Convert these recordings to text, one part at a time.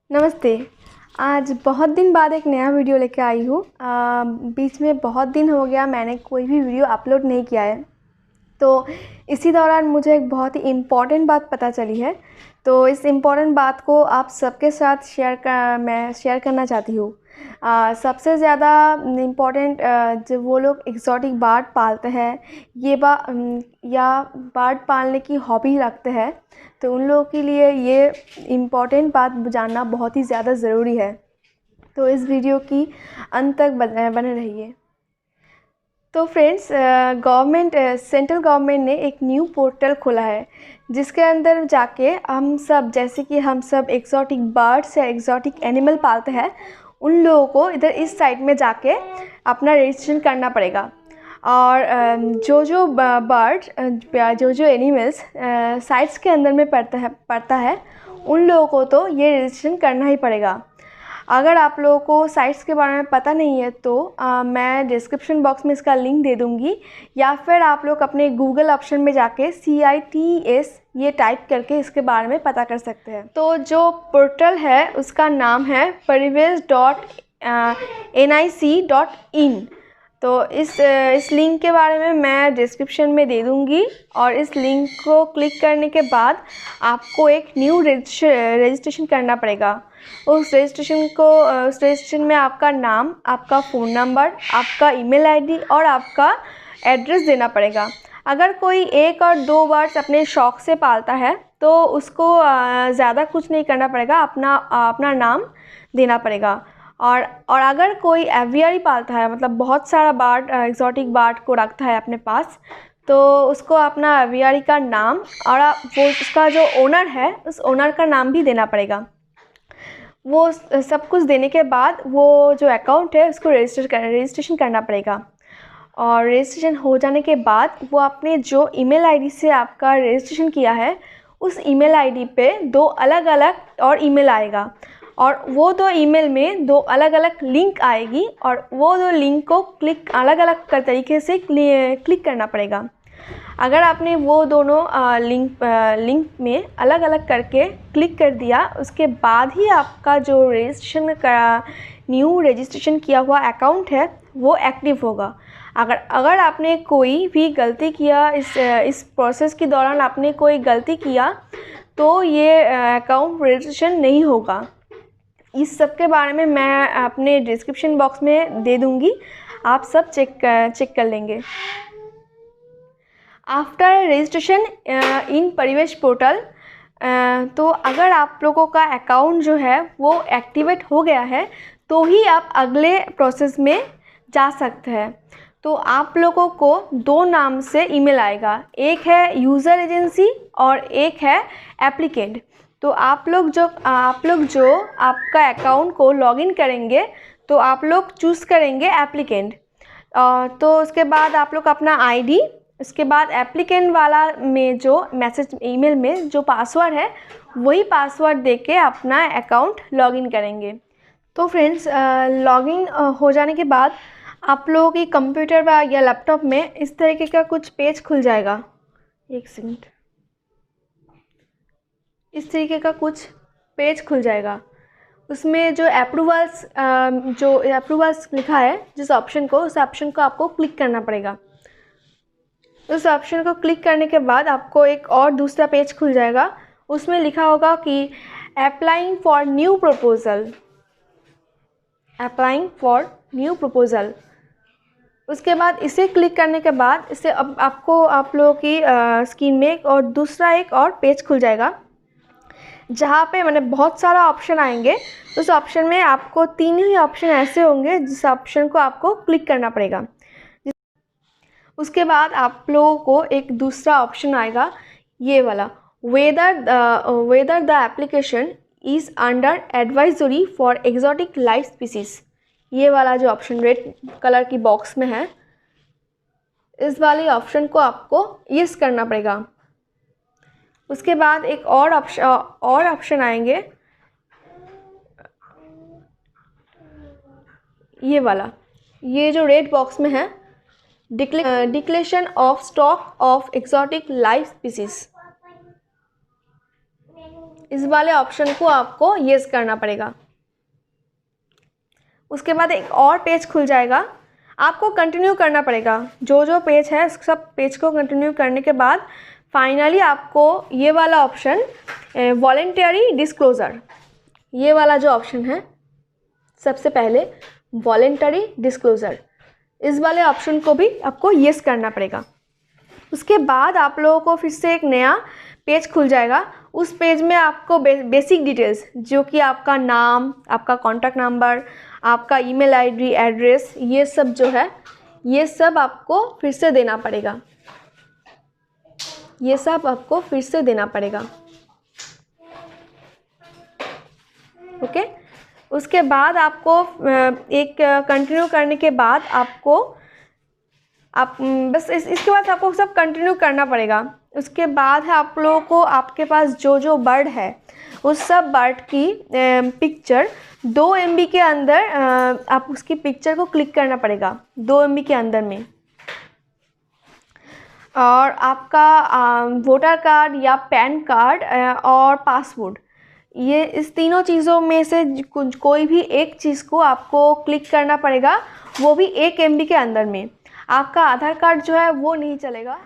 नमस्ते। आज बहुत दिन बाद एक नया वीडियो लेके आई हूँ। बीच में बहुत दिन हो गया मैंने कोई भी वीडियो अपलोड नहीं किया है। तो इसी दौरान मुझे एक बहुत ही इम्पॉर्टेंट बात पता चली है। तो इस इम्पॉर्टेंट बात को आप सबके साथ मैं शेयर करना चाहती हूँ। सबसे ज़्यादा इम्पॉर्टेंट जो वो लोग एक्ज़ॉटिक बर्ड पालते हैं या बर्ड पालने की हॉबी रखते हैं, तो उन लोगों के लिए ये इम्पॉर्टेंट बात जानना बहुत ही ज़्यादा ज़रूरी है। तो इस वीडियो की अंत तक बने रहिए। तो फ्रेंड्स, सेंट्रल गवर्नमेंट ने एक न्यू पोर्टल खोला है, जिसके अंदर जाके हम सब, जैसे कि हम सब एक्ज़ॉटिक बर्ड्स या एक्ज़ॉटिक एनिमल पालते हैं, उन लोगों को इधर इस साइट में जाके अपना रजिस्ट्रेशन करना पड़ेगा। और जो एनिमल्स साइट्स के अंदर में पड़ता है उन लोगों को तो ये रजिस्ट्रेशन करना ही पड़ेगा। अगर आप लोगों को साइट्स के बारे में पता नहीं है तो मैं डिस्क्रिप्शन बॉक्स में इसका लिंक दे दूँगी, या फिर आप लोग अपने गूगल ऑप्शन में जाके CITES ये टाइप करके इसके बारे में पता कर सकते हैं। तो जो पोर्टल है उसका नाम है parives.nic.in। तो इस लिंक के बारे में मैं डिस्क्रिप्शन में दे दूँगी, और इस लिंक को क्लिक करने के बाद आपको एक न्यू रजिस्ट्रेशन करना पड़ेगा। उस रजिस्ट्रेशन में आपका नाम, आपका फ़ोन नंबर, आपका ईमेल आईडी और आपका एड्रेस देना पड़ेगा। अगर कोई 1 और 2 बर्ड्स अपने शौक़ से पालता है तो उसको ज़्यादा कुछ नहीं करना पड़ेगा, अपना नाम देना पड़ेगा। और अगर कोई एवियरी पालता है, मतलब बहुत सारा बर्ड, एक्ज़ॉटिक बर्ड को रखता है अपने पास, तो उसको अपना एवियरी का नाम और वो उसका जो ओनर है उस ओनर का नाम भी देना पड़ेगा। वो सब कुछ देने के बाद वो जो अकाउंट है उसको रजिस्ट्रेशन करना पड़ेगा। और रजिस्ट्रेशन हो जाने के बाद वो अपने जो ईमेल आईडी से आपका रजिस्ट्रेशन किया है उस ईमेल आईडी पे 2 अलग-अलग और ईमेल आएगा, और वो 2 ईमेल में 2 अलग-अलग लिंक आएगी, और वो 2 लिंक को अलग-अलग तरीके से क्लिक करना पड़ेगा। अगर आपने वो दोनों लिंक में अलग-अलग करके क्लिक कर दिया, उसके बाद ही आपका जो न्यू रजिस्ट्रेशन किया हुआ अकाउंट है वो एक्टिव होगा। अगर आपने कोई भी गलती किया, इस प्रोसेस के दौरान आपने कोई गलती किया, तो ये अकाउंट रजिस्ट्रेशन नहीं होगा। इस सब के बारे में मैं अपने डिस्क्रिप्शन बॉक्स में दे दूँगी, आप सब चेक कर लेंगे। आफ्टर रजिस्ट्रेशन इन परिवेश पोर्टल, तो अगर आप लोगों का अकाउंट जो है वो एक्टिवेट हो गया है तो ही आप अगले प्रोसेस में जा सकते हैं। तो आप लोगों को 2 नाम से ईमेल आएगा, एक है यूज़र एजेंसी और एक है एप्लीकेंट। तो आप लोग जो आपका अकाउंट को लॉगिन करेंगे तो आप लोग चूज़ करेंगे एप्लीकेंट। तो उसके बाद आप लोग अपना आईडी, उसके बाद एप्लीकेंट वाला में जो मैसेज ईमेल में जो पासवर्ड है वही पासवर्ड देके अपना अकाउंट लॉगिन करेंगे। तो फ्रेंड्स, लॉगिन हो जाने के बाद आप लोगों की कंप्यूटर या लैपटॉप में इस तरीके का कुछ पेज खुल जाएगा। एक सेकंड। इस तरीके का कुछ पेज खुल जाएगा। उसमें जो अप्रूवल्स लिखा है, उस ऑप्शन को आपको क्लिक करना पड़ेगा। उस ऑप्शन को क्लिक करने के बाद आपको एक और दूसरा पेज खुल जाएगा। उसमें लिखा होगा कि अप्लाइंग फॉर न्यू प्रपोज़ल। उसके बाद इसे क्लिक करने के बाद इसे अब आप लोगों की स्क्रीन में एक और पेज खुल जाएगा, जहाँ पे मैंने बहुत सारा ऑप्शन आएंगे। उस ऑप्शन में आपको 3 ही ऑप्शन ऐसे होंगे जिस ऑप्शन को आपको क्लिक करना पड़ेगा। उसके बाद आप लोगों को एक दूसरा ऑप्शन आएगा, ये वाला, whether the application is under advisory for exotic life species. ये वाला जो ऑप्शन रेड कलर की बॉक्स में है, इस वाले ऑप्शन को आपको यस करना पड़ेगा। उसके बाद एक और ऑप्शन आएंगे, ये वाला, ये जो रेड बॉक्स में है, declaration of stock of exotic life species. इस वाले ऑप्शन को आपको येस करना पड़ेगा। उसके बाद एक और पेज खुल जाएगा, आपको कंटिन्यू करना पड़ेगा। जो पेज है सब पेज को कंटिन्यू करने के बाद फाइनली आपको ये वाला ऑप्शन वॉलेंटरी डिस्क्लोज़र, ये वाला जो ऑप्शन है सबसे पहले वॉलेंटरी डिस्क्लोज़र, इस वाले ऑप्शन को भी आपको येस करना पड़ेगा। उसके बाद आप लोगों को फिर से एक नया पेज खुल जाएगा। उस पेज में आपको बेसिक डिटेल्स, जो कि आपका नाम, आपका कॉन्टैक्ट नंबर, आपका ईमेल आईडी, एड्रेस, ये सब जो है ये सब आपको फिर से देना पड़ेगा। ये सब आपको फिर से देना पड़ेगा। ओके। उसके बाद आपको एक कंटिन्यू करने के बाद आपको बस इसके बाद आपको सब कंटिन्यू करना पड़ेगा। उसके बाद है आप लोगों को आपके पास जो बर्ड है उस सब बर्ड की पिक्चर 2 MB के अंदर आप उसकी पिक्चर को क्लिक करना पड़ेगा 2 MB के अंदर में। और आपका वोटर कार्ड या पैन कार्ड और पासपोर्ट, ये इस तीनों चीज़ों में से कोई भी एक चीज़ को आपको क्लिक करना पड़ेगा, वो भी 1 MB के अंदर में। आपका आधार कार्ड जो है वो नहीं चलेगा।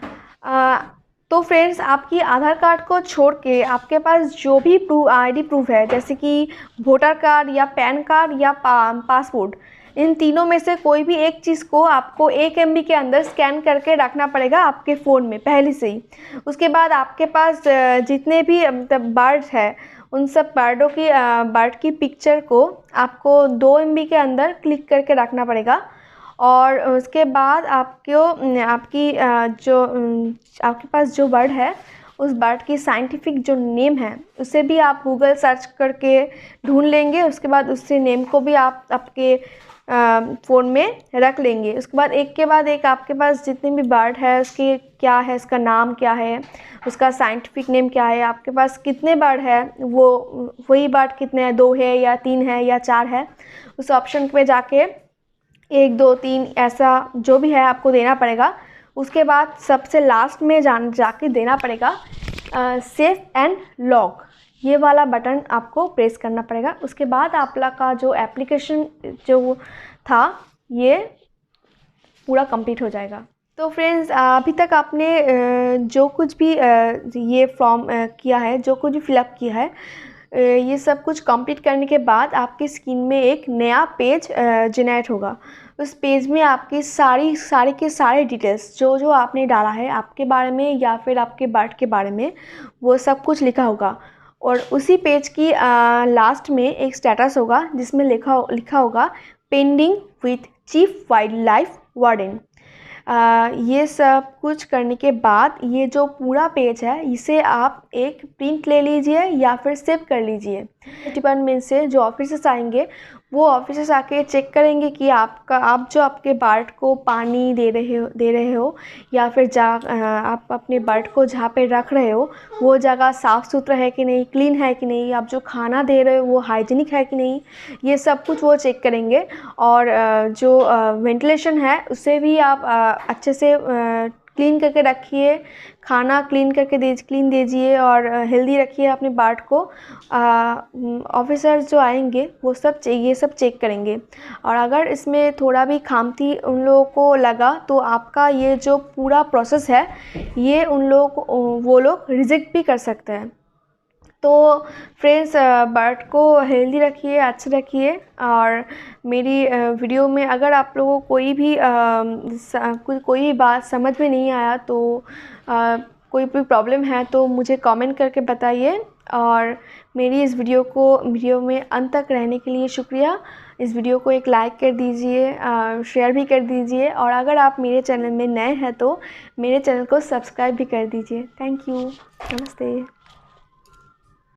तो फ्रेंड्स, आपकी आधार कार्ड को छोड़ के आपके पास जो भी आईडी प्रूफ है, जैसे कि वोटर कार्ड या पैन कार्ड या पासपोर्ट, इन तीनों में से कोई भी एक चीज़ को आपको 1 MB के अंदर स्कैन करके रखना पड़ेगा आपके फ़ोन में पहले से ही। उसके बाद आपके पास जितने भी मतलब बर्ड्स है उन सब बर्ड की पिक्चर को आपको 2 MB के अंदर क्लिक करके रखना पड़ेगा। और उसके बाद आपके पास जो बर्ड है उस बर्ड की साइंटिफिक जो नेम है उसे भी आप गूगल सर्च करके ढूंढ लेंगे। उसके बाद उससे नेम को भी आप आपके फ़ोन में रख लेंगे। उसके बाद एक के बाद एक आपके पास जितने भी बर्ड है उसके क्या है, उसका नाम क्या है, उसका साइंटिफिक नेम क्या है, आपके पास कितने बर्ड है, वही बर्ड कितने हैं, 2 है या 3 है या 4 है, उस ऑप्शन पे जाके 1 2 3 ऐसा जो भी है आपको देना पड़ेगा। उसके बाद सबसे लास्ट में जाके देना पड़ेगा सेव एंड लॉग, ये वाला बटन आपको प्रेस करना पड़ेगा। उसके बाद आपला का जो एप्लीकेशन जो था ये पूरा कंप्लीट हो जाएगा। तो फ्रेंड्स, अभी तक आपने जो कुछ भी ये फॉर्म किया है, जो कुछ भी फिलअप किया है, ये सब कुछ कंप्लीट करने के बाद आपकी स्क्रीन में एक नया पेज जनरेट होगा। उस पेज में आपकी सारी के सारे डिटेल्स जो आपने डाला है आपके बारे में या फिर आपके बर्ड के बारे में, वो सब कुछ लिखा होगा। और उसी पेज की लास्ट में एक स्टेटस होगा जिसमें लिखा होगा pending with chief wild life warden. ये सब कुछ करने के बाद ये जो पूरा पेज है इसे आप एक प्रिंट ले लीजिए या फिर सेव कर लीजिए। डिपार्टमेंट से जो ऑफिसर्स आएंगे वो ऑफिसर्स आके चेक करेंगे कि आप जो आपके बर्ड को पानी दे रहे हो या फिर आप अपने बर्ड को जहाँ पे रख रहे हो वो जगह साफ़ सुथरा है कि नहीं, क्लीन है कि नहीं, आप जो खाना दे रहे हो वो हाइजीनिक है कि नहीं, ये सब कुछ वो चेक करेंगे। और जो वेंटिलेशन है उसे भी आप अच्छे से क्लीन करके रखिए, खाना क्लीन दीजिए और हेल्दी रखिए अपने बर्ड को। ऑफिसर्स जो आएंगे वो ये सब चेक करेंगे और अगर इसमें थोड़ा भी खामती उन लोगों को लगा तो आपका ये जो पूरा प्रोसेस है ये वो लोग रिजेक्ट भी कर सकते हैं। तो फ्रेंड्स, बर्ड को हेल्दी रखिए, अच्छे रखिए। और मेरी वीडियो में अगर आप लोगों को कोई भी बात समझ में नहीं आया तो कोई भी प्रॉब्लम है तो मुझे कमेंट करके बताइए। और मेरी इस वीडियो में अंत तक रहने के लिए शुक्रिया। इस वीडियो को एक लाइक कर दीजिए, शेयर भी कर दीजिए और अगर आप मेरे चैनल में नए हैं तो मेरे चैनल को सब्सक्राइब भी कर दीजिए। Thank you. नमस्ते।